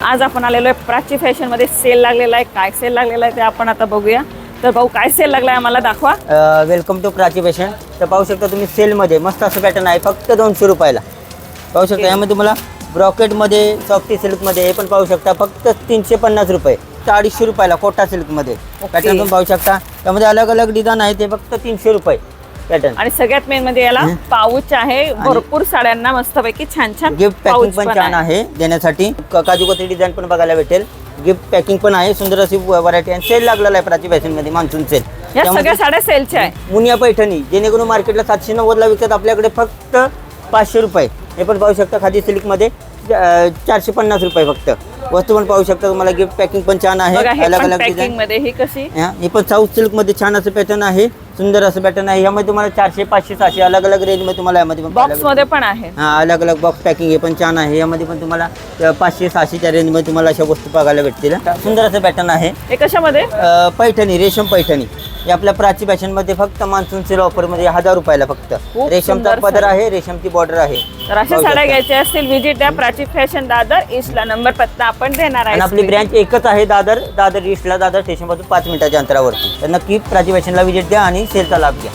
आज आपण आलेलो आहे प्राची फॅशन मध्ये सेल लागलेला आहे. काय सेल लागलेला आहे ते आपण आता बघूया. तर भाऊ काय सेल लागला आहे आम्हाला दाखवा. Welcome to Prachi fashion. तर पाहू शकता तुम्ही सेल मध्ये मस्त असं पॅटर्न आहे फक्त 200 रुपयाला. पाहू शकता यामध्ये तुम्हाला ब्रॉकेट मध्ये सॉफ्टी सिल्क मध्ये हे पण पाहू शकता फक्त 350 रुपये. 250 रुपयाला कोटा सिल्क मध्ये पॅटर्न पण पाहू शकता. त्यामध्ये अलग अलग डिझाईन आहे ते फक्त 300 रुपये पॅटर्न. आणि सगळ्यात मेन मध्ये याला पाऊच आहे. भरपूर साड्यांना मस्तपैकी छान छान गिफ्ट पॅकिंग पण छान आहे देण्यासाठी. काजू कतरी डिझाईन पण बघायला भेटेल. गिफ्ट पॅकिंग पण आहे. सुंदर अशी व्हरायटी आहे. सेल लागलेला आहे प्राची फॅशन मध्ये मान्सून सेल. या सगळ्या साड्या सेलच्या आहे. मुनिया पैठणी जेणेकरून मार्केटला 790 ला विकतात आपल्याकडे फक्त 500 रुपये. हे पण पाहू शकता खादी सिल्क मध्ये 450 रुपये फक्त. वस्तू पण पाहू शकता तुम्हाला. गिफ्ट पॅकिंग पण छान आहे. अलग अलग पॅकिंग मध्ये ही कशी हे पण साऊथ सिल्क मध्ये छान असं पॅटर्न आहे. सुंदर असं पॅटर्न आहे. यामध्ये तुम्हाला 400 500 600 अलग अलग रेंज मध्ये तुम्हाला यामध्ये बॉक्स मध्ये पण आहे. अलग अलग बॉक्स पॅकिंग हे पण छान आहे. यामध्ये पण तुम्हाला 500 600 च्या रेंज मध्ये तुम्हाला अशा वस्तू बघायला भेटतील. सुंदर असं पॅटर्न आहे. हे कशामध्ये पैठणी रेशम पैठणी. हे आपल्या प्राची फॅशन मध्ये फक्त मान्सून सेल ऑफर मध्ये 1000 रुपयाला फक्त. रेशमचा पदर आहे. रेशमची बॉर्डर आहे. तर अशा साड्या घ्यायच्या असतील व्हिजिट द्या प्राची फॅशन दादर ईस्टला. नंबर पत्ता आपण देणार आहे. आणि आपली ब्रँच एकच आहे दादर ईस्टला. दादर स्टेशन पासून 5 मिनिटाच्या अंतरावरती. तर नक्की प्राची फॅशनला व्हिजिट द्या आणि सेलचा लाभ घ्या.